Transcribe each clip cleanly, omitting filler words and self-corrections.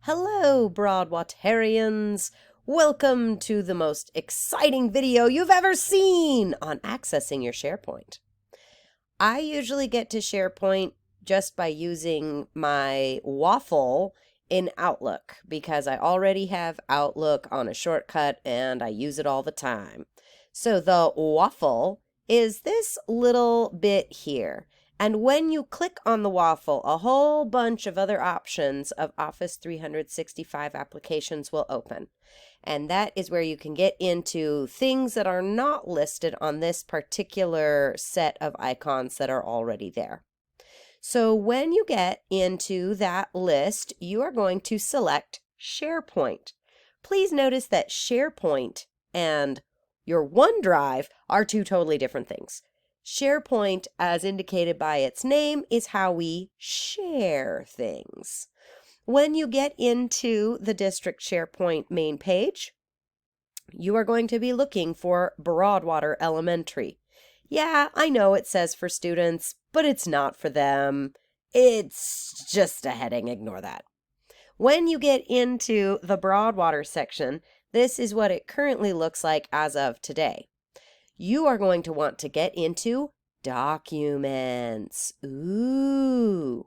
Hello, Broadwatarians! Welcome to the most exciting video you've ever seen on accessing your SharePoint. I usually get to SharePoint just by using my waffle in Outlook because I already have Outlook on a shortcut and I use it all the time. So the waffle is this little bit here. And when you click on the waffle, a whole bunch of other options of Office 365 applications will open. And that is where you can get into things that are not listed on this particular set of icons that are already there. So when you get into that list, you are going to select SharePoint. Please notice that SharePoint and your OneDrive are two totally different things. SharePoint, as indicated by its name, is how we share things. When you get into the district SharePoint main page, you are going to be looking for Broadwater Elementary. Yeah, I know it says for students, but it's not for them. It's just a heading, ignore that. When you get into the Broadwater section, this is what it currently looks like as of today. You are going to want to get into Documents. Ooh.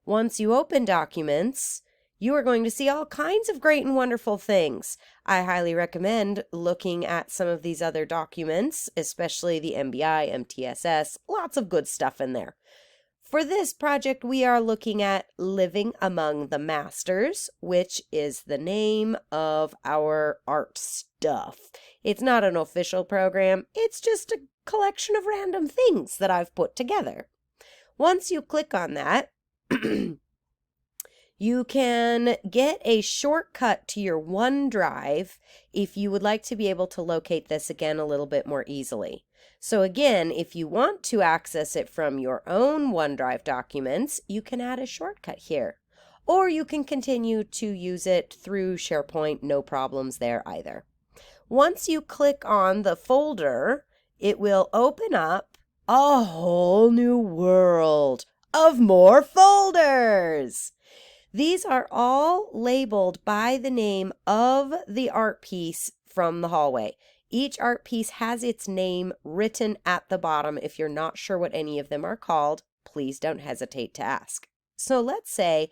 Once you open Documents, you are going to see all kinds of great and wonderful things. I highly recommend looking at some of these other documents, especially the MBI, MTSS, lots of good stuff in there. For this project, we are looking at Living Among the Masters, which is the name of our art stuff. It's not an official program, it's just a collection of random things that I've put together. Once you click on that, you can get a shortcut to your OneDrive if you would like to be able to locate this again a little bit more easily. So again, if you want to access it from your own OneDrive documents, you can add a shortcut here. Or you can continue to use it through SharePoint, no problems there either. Once you click on the folder, it will open up a whole new world of more folders. These are all labeled by the name of the art piece from the hallway. Each art piece has its name written at the bottom. If you're not sure what any of them are called, please don't hesitate to ask. So let's say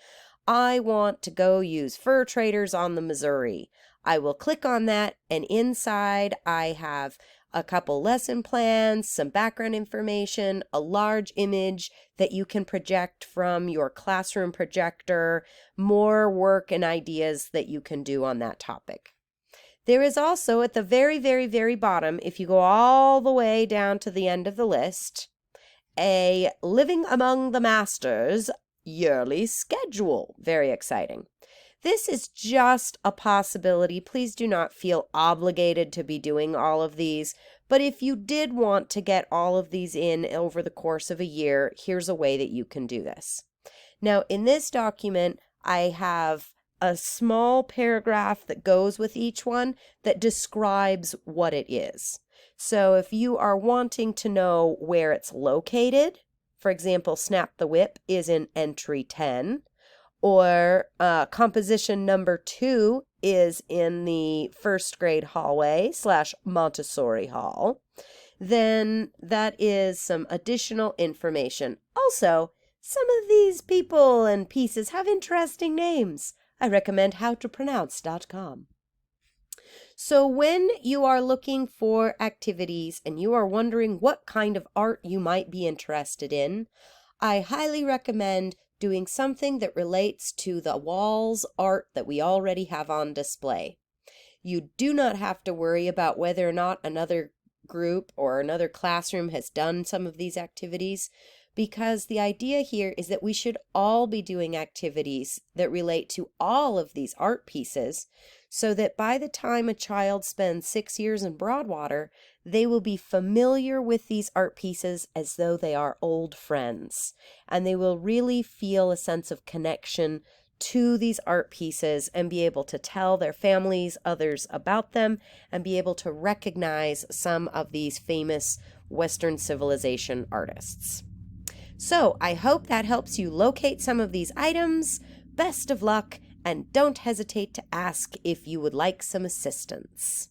I want to go use Fur Traders on the Missouri. I will click on that, and inside I have a couple lesson plans, some background information, a large image that you can project from your classroom projector, more work and ideas that you can do on that topic. There is also at the very, very, very bottom, if you go all the way down to the end of the list, a Living Among the Masters yearly schedule. Very exciting. This is just a possibility. Please do not feel obligated to be doing all of these, but if you did want to get all of these in over the course of a year, here's a way that you can do this. Now, in this document, I have a small paragraph that goes with each one that describes what it is. So if you are wanting to know where it's located, for example, Snap the Whip is in entry 10, or composition number 2 is in the first grade hallway / Montessori hall, then that is some additional information. Also, some of these people and pieces have interesting names. I recommend howtopronounce.com. So when you are looking for activities and you are wondering what kind of art you might be interested in, I highly recommend doing something that relates to the walls art that we already have on display. You do not have to worry about whether or not another group or another classroom has done some of these activities, because the idea here is that we should all be doing activities that relate to all of these art pieces, so that by the time a child spends 6 years in Broadwater, they will be familiar with these art pieces as though they are old friends, and they will really feel a sense of connection to these art pieces and be able to tell their families, others about them, and be able to recognize some of these famous Western civilization artists. So I hope that helps you locate some of these items. Best of luck, and don't hesitate to ask if you would like some assistance.